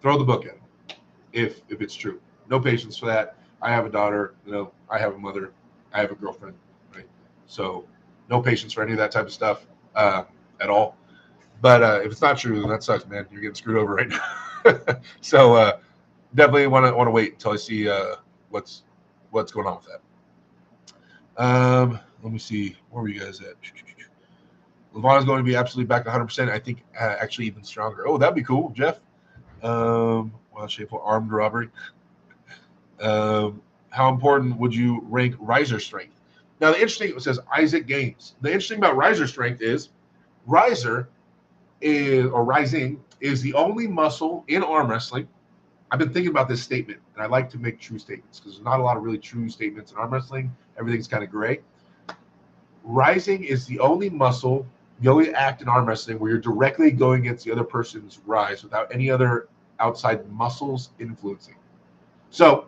throw the book at him if it's true. No patience for that. I have a daughter, I have a mother, I have a girlfriend, right? So no patience for any of that type of stuff at all. But if it's not true, then that sucks, man. You're getting screwed over right now. So definitely want to wait until I see what's going on with that. Let me see. Where were you guys at? Levon is going to be absolutely back 100%. I think actually even stronger. Oh, that'd be cool, Jeff. Shameful armed robbery. How important would you rank riser strength? Now, the interesting, it says Isaac Gaines. The interesting about riser strength is rising is the only muscle in arm wrestling. I've been thinking about this statement, and I like to make true statements because there's not a lot of really true statements in arm wrestling. Everything's kind of gray. Rising is the only muscle, the only act in arm wrestling where you're directly going against the other person's rise without any other outside muscles influencing. So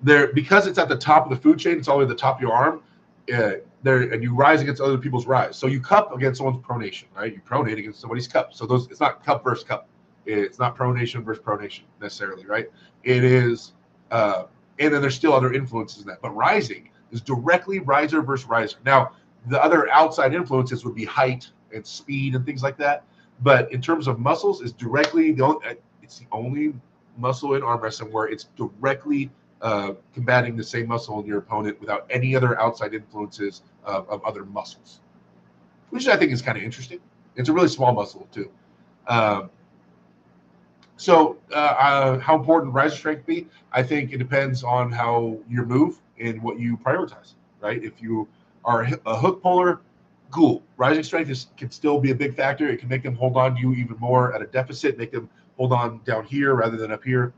because it's at the top of the food chain, it's all the way at the top of your arm, and you rise against other people's rise. So you cup against someone's pronation, right? You pronate against somebody's cup. So it's not cup versus cup. It's not pronation versus pronation necessarily, right? It is, and then there's still other influences in that. But rising is directly riser versus riser. Now, the other outside influences would be height and speed and things like that. But in terms of muscles, it's the only muscle in arm wrestling where it's directly combating the same muscle in your opponent without any other outside influences of other muscles, which I think is kind of interesting. It's a really small muscle too. So how important riser strength be? I think it depends on how you move and what you prioritize, right? If you are a hook puller, cool. Rising strength can still be a big factor. It can make them hold on to you even more at a deficit, make them hold on down here rather than up here.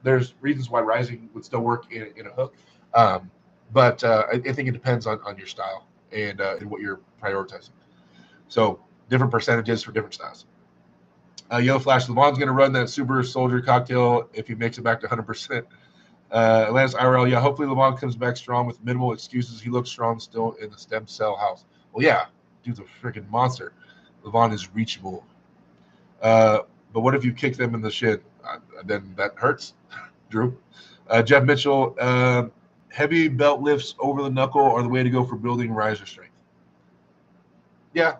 There's reasons why rising would still work in a hook. But I think it depends on your style, and what you're prioritizing. So different percentages for different styles. Yellow Flash, Levon's going to run that Super Soldier cocktail if he makes it back to 100%. Atlantis IRL, yeah, hopefully Levon comes back strong with minimal excuses. He looks strong still in the stem cell house. Well, yeah, dude's a freaking monster. Levon is reachable. But what if you kick them in the shin? Then that hurts, Drew. Jeff Mitchell, heavy belt lifts over the knuckle are the way to go for building riser strength. Yeah.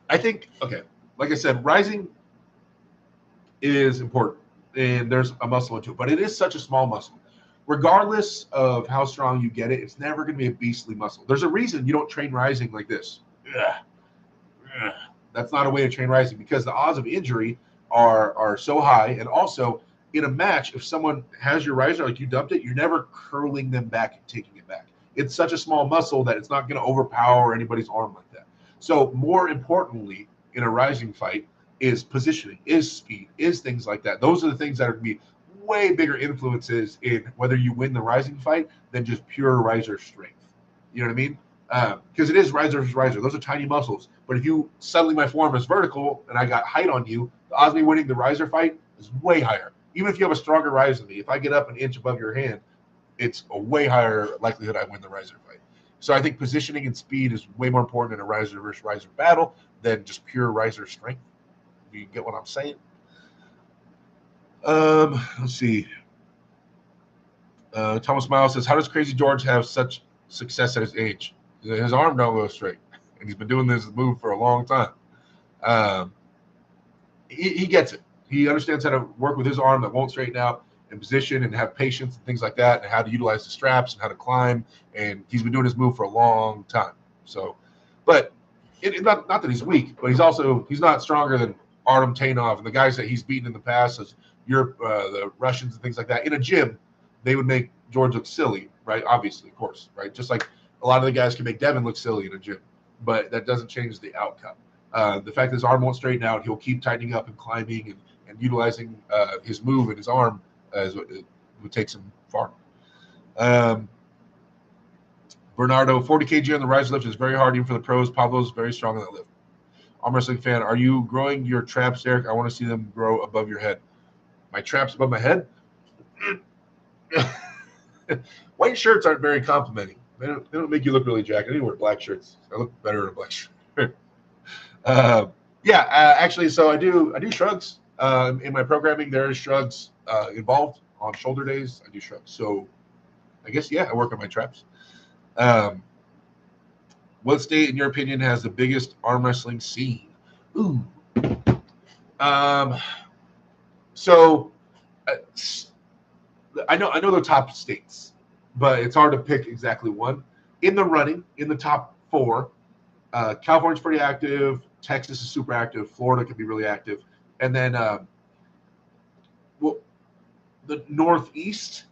I think, okay, like I said, rising is important, and there's a muscle into it, but it is such a small muscle. Regardless of how strong you get it, it's never going to be a beastly muscle. There's a reason you don't train rising like this. That's not a way to train rising, because the odds of injury are so high. And also, in a match, if someone has your riser, like you dumped it, you're never curling them back and taking it back. It's such a small muscle that it's not going to overpower anybody's arm like that. So more importantly, in a rising fight is positioning, is speed, is things like that. Those are the things that are going to be way bigger influences in whether you win the rising fight than just pure riser strength. You know what I mean? Because it is riser versus riser. Those are tiny muscles. But if you suddenly my form is vertical and I got height on you, the odds of me winning the riser fight is way higher. Even if you have a stronger riser than me, if I get up an inch above your hand, it's a way higher likelihood I win the riser fight. So I think positioning and speed is way more important in a riser versus riser battle than just pure riser strength. You get what I'm saying? Let's see. Thomas Miles says, how does Crazy George have such success at his age? His arm don't go straight, and he's been doing this move for a long time. He gets it. He understands how to work with his arm that won't straighten out and position and have patience and things like that, and how to utilize the straps and how to climb. And he's been doing his move for a long time. So, but not that he's weak, but he's not stronger than Artem Tainov and the guys that he's beaten in the past, as Europe, the Russians and things like that. In a gym, they would make George look silly, right? Obviously, of course, right? Just like a lot of the guys can make Devon look silly in a gym, but that doesn't change the outcome. The fact that his arm won't straighten out, he'll keep tightening up and climbing and utilizing his move and his arm as it would take him far. Bernardo, 40 kg on the rise lift is very hard even for the pros. Pablo's very strong on that lift. Arm wrestling fan, are you growing your traps, Eric? I want to see them grow above your head. My traps above my head? White shirts aren't very complimenting. They don't make you look really jacked. I need to wear black shirts. I look better in a black shirt. Actually, so I do shrugs. In my programming, there is shrugs involved on shoulder days. I do shrugs. So I guess, I work on my traps. What state, in your opinion, has the biggest arm wrestling scene? Ooh. So I know the top states, but it's hard to pick exactly one. In the running, in the top 4, California's pretty active. Texas is super active. Florida can be really active. And then the Northeast,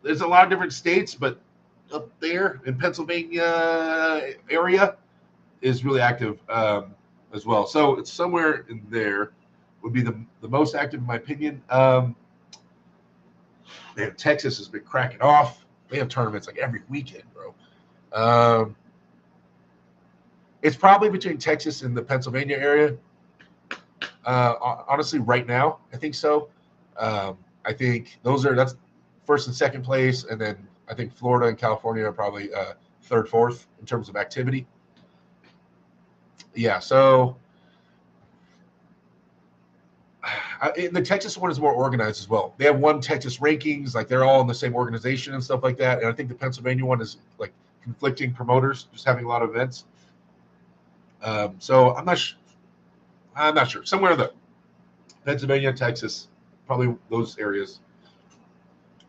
there's a lot of different states, but up there in Pennsylvania area is really active as well. So it's somewhere in there would be the most active, in my opinion. Man, Texas has been cracking off. They have tournaments like every weekend, bro. It's probably between Texas and the Pennsylvania area. Honestly, right now, I think so. I think that's first and second place, and then I think Florida and California are probably third, fourth in terms of activity. Yeah, so the Texas one is more organized as well. They have one Texas rankings, like they're all in the same organization and stuff like that. And I think the Pennsylvania one is like conflicting promoters, just having a lot of events. So I'm not sure. Somewhere in the Pennsylvania, Texas, probably those areas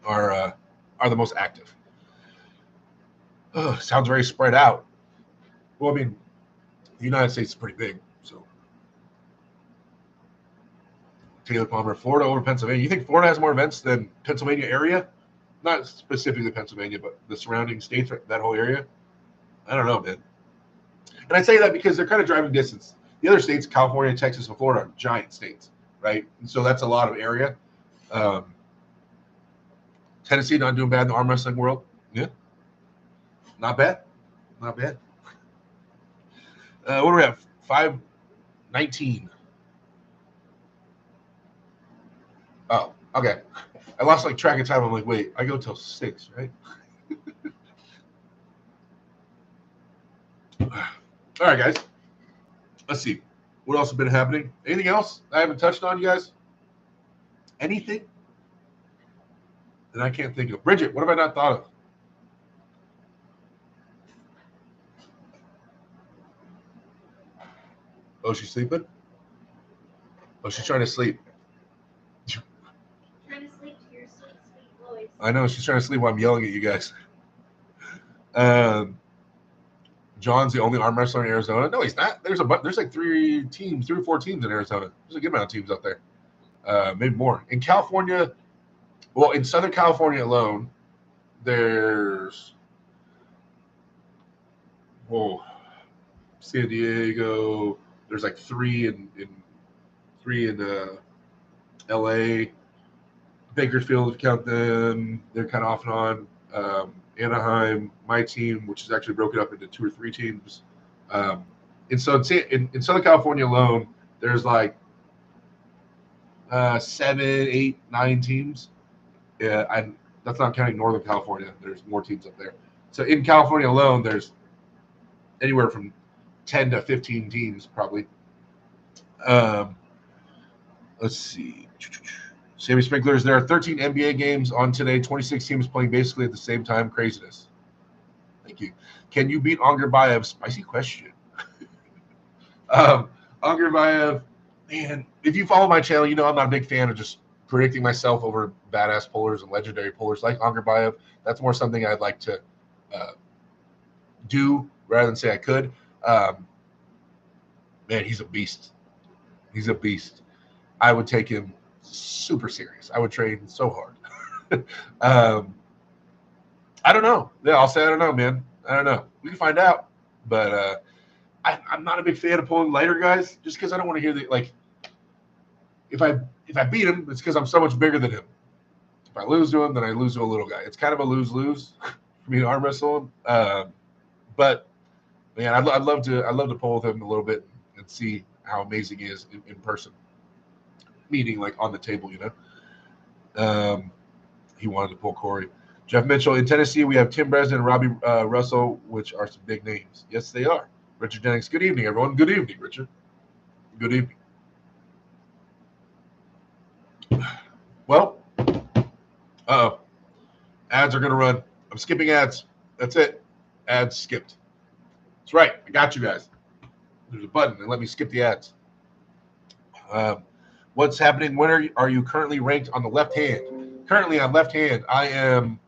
are the most active. Sounds very spread out. Well, I mean, the United States is pretty big, so. Taylor Palmer, Florida over Pennsylvania. You think Florida has more events than Pennsylvania area? Not specifically Pennsylvania, but the surrounding states, that whole area? I don't know, man. And I say that because they're kind of driving distance. The other states, California, Texas, and Florida, are giant states, right? And so that's a lot of area. Tennessee not doing bad in the arm wrestling world. Yeah. Not bad. Not bad. What do we have? 519. Oh, okay. I lost like track of time. I'm like, wait, I go till 6, right? All right, guys. Let's see. What else has been happening? Anything else I haven't touched on, you guys? Anything that I can't think of? Bridget, what have I not thought of? Oh, she's sleeping? Oh, she's trying to sleep. Trying to sleep to your sweet, sweet voice. I know she's trying to sleep while I'm yelling at you guys. Um, John's the only arm wrestler in Arizona. No, he's not. There's like 3 or 4 teams in Arizona. There's a good amount of teams out there. Maybe more. In California, well, in Southern California alone, there's San Diego. There's like 3 in LA. Bakersfield, if you count them, they're kind of off and on. Anaheim, my team, which is actually broken up into 2 or 3 teams. In Southern California alone, there's like 7, 8, 9 teams. Yeah, that's not counting Northern California. There's more teams up there. So in California alone, there's anywhere from 10 to 15 teams probably. Let's see. Sammy Sprinklers, there are 13 NBA games on today, 26 teams playing basically at the same time. Craziness. Thank you. Can you beat Angerbayev? Spicy question. Angerbayev, man, if you follow my channel, you know I'm not a big fan of just predicting myself over badass pullers and legendary pullers like Angerbayev. That's more something I'd like to do rather than say I could. Man, he's a beast. He's a beast. I would take him super serious. I would train so hard. I don't know. Yeah, I'll say I don't know, man. I don't know. We can find out. But I'm not a big fan of pulling lighter guys just because I don't want to hear the like. If I beat him, it's because I'm so much bigger than him. If I lose to him, then I lose to a little guy. It's kind of a lose-lose for me to arm wrestle him. But man, I'd love to pull with him a little bit and see how amazing he is in person. Meaning like on the table, you know. He wanted to pull Corey. Jeff Mitchell, in Tennessee, we have Tim Bresnan and Robbie Russell, which are some big names. Yes, they are. Richard Jennings, good evening, everyone. Good evening, Richard. Good evening. Well, ads are going to run. I'm skipping ads. That's it. Ads skipped. That's right. I got you guys. There's a button and let me skip the ads. What's happening? When are you currently ranked on the left hand? Currently on left hand, I am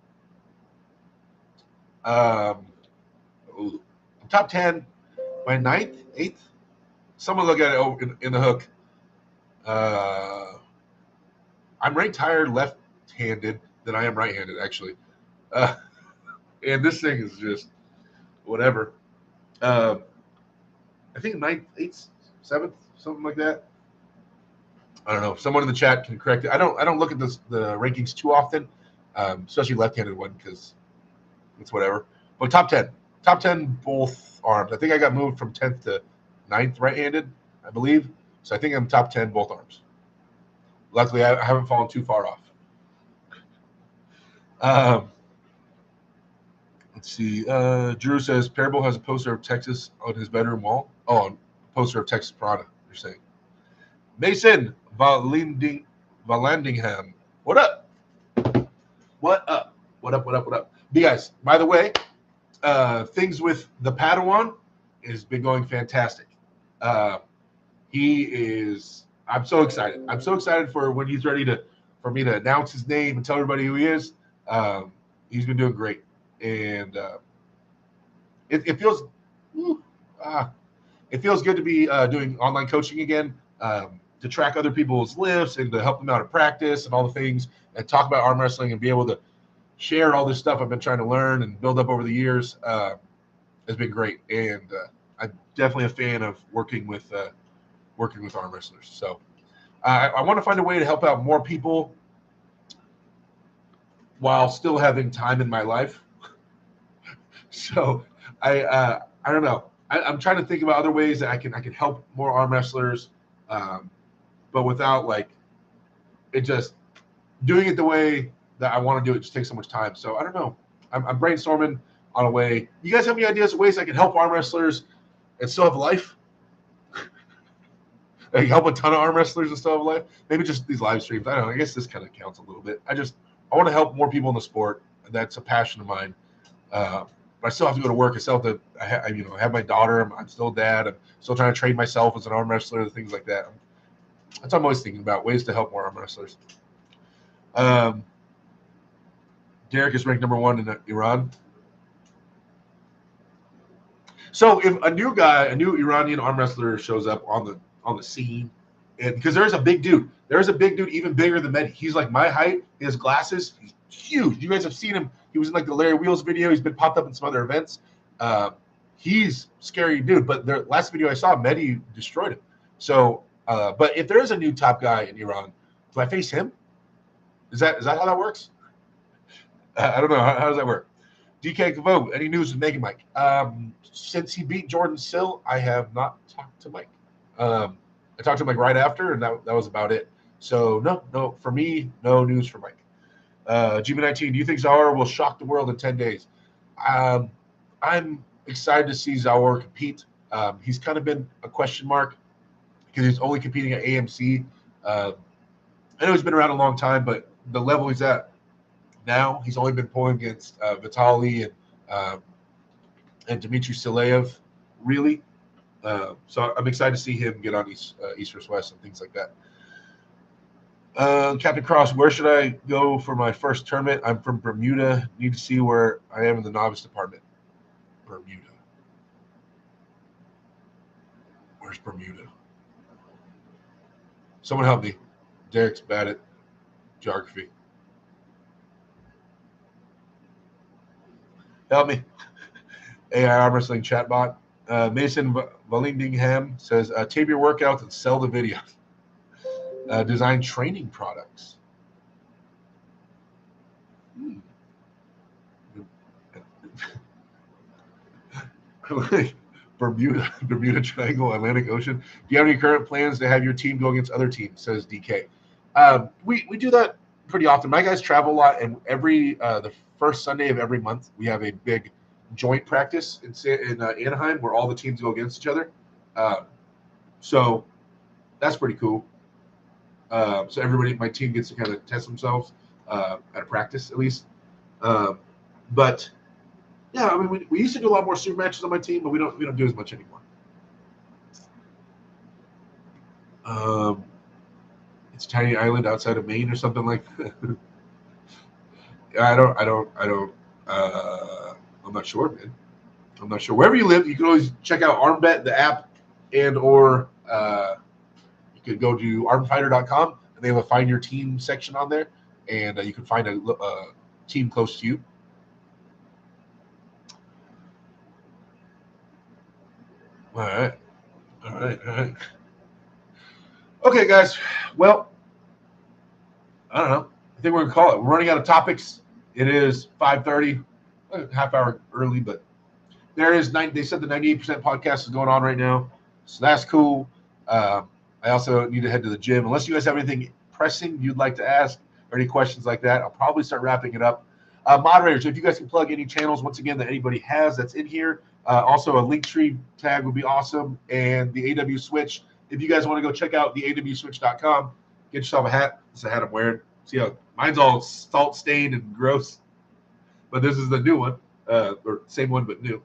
top 10, my 9th, 8th. Someone look at it in the hook. I'm ranked higher left-handed than I am right-handed, actually. And this thing is just whatever. I think 9th, 8th, 7th, something like that. I don't know. Someone in the chat can correct it. I don't look at the rankings too often, especially left-handed one because it's whatever. But top 10 both arms. I think I got moved from 10th to 9th right-handed, I believe. So I think I'm top 10 both arms. Luckily, I haven't fallen too far off. Let's see. Drew says Parable has a poster of Texas on his bedroom wall. Oh, a poster of Texas Prada, you're saying. Mason Vallandingham. What up? What up? What up? What up? What up? You guys, by the way, things with the Padawan has been going fantastic. He is. I'm so excited. I'm so excited for when he's ready for me to announce his name and tell everybody who he is. He's been doing great, and it feels good to be doing online coaching again. To track other people's lifts and to help them out at practice and all the things and talk about arm wrestling and be able to share all this stuff I've been trying to learn and build up over the years has been great. And I'm definitely a fan of working with arm wrestlers. So I want to find a way to help out more people while still having time in my life. So I don't know. I'm trying to think about other ways that I can help more arm wrestlers, but without like it just doing it the way that I want to do it just takes so much time. So I don't know. I'm brainstorming on a way. You guys have any ideas of ways I can help arm wrestlers and still have a life? Like help a ton of arm wrestlers and still have a life? Maybe just these live streams. I don't know. I guess this kind of counts a little bit. I want to help more people in the sport. That's a passion of mine. But I still have to go to work. I still have to, I have my daughter. I'm still a dad. I'm still trying to train myself as an arm wrestler, things like that. That's what I'm always thinking about, ways to help more arm wrestlers. Derek is ranked number 1 in Iran. So if a new Iranian arm wrestler shows up on the scene, and because there's a big dude even bigger than Mehdi. He's like my height. He has glasses. He's huge. You guys have seen him. He was in like the Larry Wheels video. He's been popped up in some other events. He's scary dude. But the last video I saw, Mehdi destroyed him. So, but if there is a new top guy in Iran, do I face him? Is that how that works? I don't know. How does that work? DK Kavo, any news with Mega Mike? Since he beat Jordan Sill, I have not talked to Mike. I talked to Mike right after, and that was about it. So no, for me, no news for Mike. GB19, do you think Zawar will shock the world in 10 days? I'm excited to see Zawar compete. He's kind of been a question mark because he's only competing at AMC. I know he's been around a long time, but the level he's at now, he's only been pulling against Vitaly and Dmitry Sileyev, really. So I'm excited to see him get on East vs. West and things like that. Captain Cross, where should I go for my first tournament? I'm from Bermuda. Need to see where I am in the novice department. Bermuda. Where's Bermuda? Someone help me. Derek's bad at geography. Help me. AI Arm Wrestling chatbot. Mason Valindingham says, tape your workouts and sell the video. Design training products. Bermuda Triangle, Atlantic Ocean. Do you have any current plans to have your team go against other teams? Says DK. We do that pretty often. My guys travel a lot, and the first Sunday of every month we have a big joint practice in Anaheim where all the teams go against each other. So that's pretty cool. So everybody, my team gets to kind of test themselves at a practice at least. But yeah, I mean, we used to do a lot more super matches on my team, but we don't do as much anymore. It's a tiny island outside of Maine or something like that. I'm not sure, man. I'm not sure. Wherever you live, you can always check out ArmBet, the app, and or you could go to armfighter.com, and they have a Find Your Team section on there, and you can find a team close to you. All right. Okay, guys. Well, I don't know. I think we're going to call it. We're running out of topics. It is 5:30, a half hour early, but they said the 98% podcast is going on right now, so that's cool. I also need to head to the gym. Unless you guys have anything pressing you'd like to ask or any questions like that, I'll probably start wrapping it up. Moderators, if you guys can plug any channels, once again, that anybody has that's in here. Also, a Linktree tag would be awesome. And the AW Switch, if you guys want to go check out the awswitch.com, get yourself a hat. It's a hat I'm wearing. See how mine's all salt stained and gross, but this is the new one, or same one but new.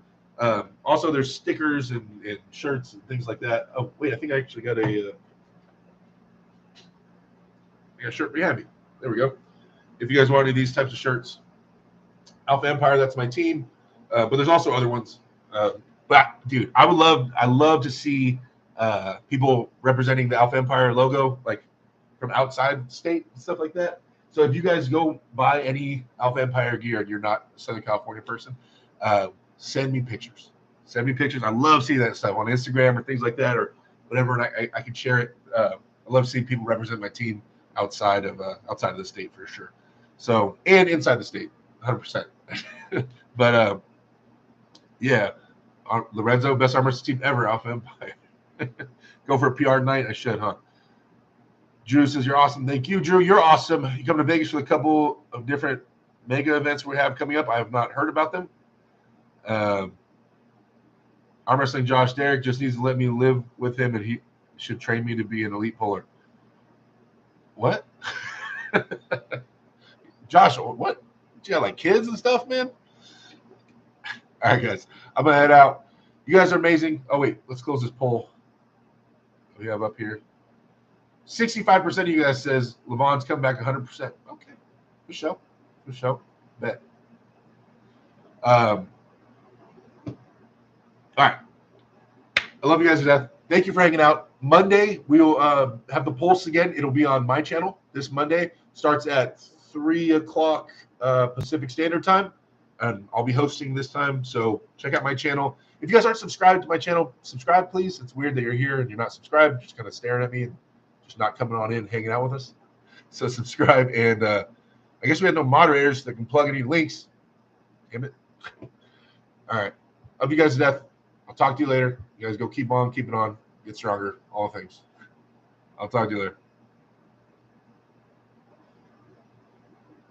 Also, there's stickers and shirts and things like that. Oh, wait, I think I actually got a shirt behind me. There we go. If you guys want any of these types of shirts, Alpha Empire, that's my team. But there's also other ones. But dude, I love to see people representing the Alpha Empire logo, like from outside the state and stuff like that. So if you guys go buy any Alpha Empire gear and you're not a Southern California person, send me pictures. I love seeing that stuff on Instagram or things like that or whatever, and I can share it. I love seeing people represent my team outside of the state for sure. So, and inside the state, 100%. But yeah, Lorenzo, best arm wrestling team ever, Alpha Empire. Go for a PR night? I should, huh? Drew says, you're awesome. Thank you, Drew. You're awesome. You come to Vegas for a couple of different mega events we have coming up. I have not heard about them. Arm wrestling Josh Derrick just needs to let me live with him, and he should train me to be an elite puller. What? Josh, what? You got like kids and stuff, man? All right, guys. I'm going to head out. You guys are amazing. Oh, wait. Let's close this poll we have up here. 65% of you guys says Levon's come back 100%. Okay. For sure. For sure. Bet. All right. I love you guys to death. Thank you for hanging out. Monday, we will have the Pulse again. It'll be on my channel this Monday. Starts at 3 o'clock Pacific Standard Time. And I'll be hosting this time. So check out my channel. If you guys aren't subscribed to my channel, subscribe, please. It's weird that you're here and you're not subscribed. Just kind of staring at me and just not coming on in, hanging out with us. So subscribe. And I guess we had no moderators that can plug any links. Damn it. All right. Love you guys to death. I'll talk to you later. You guys go keep on, keep it on, get stronger, all the things. I'll talk to you later.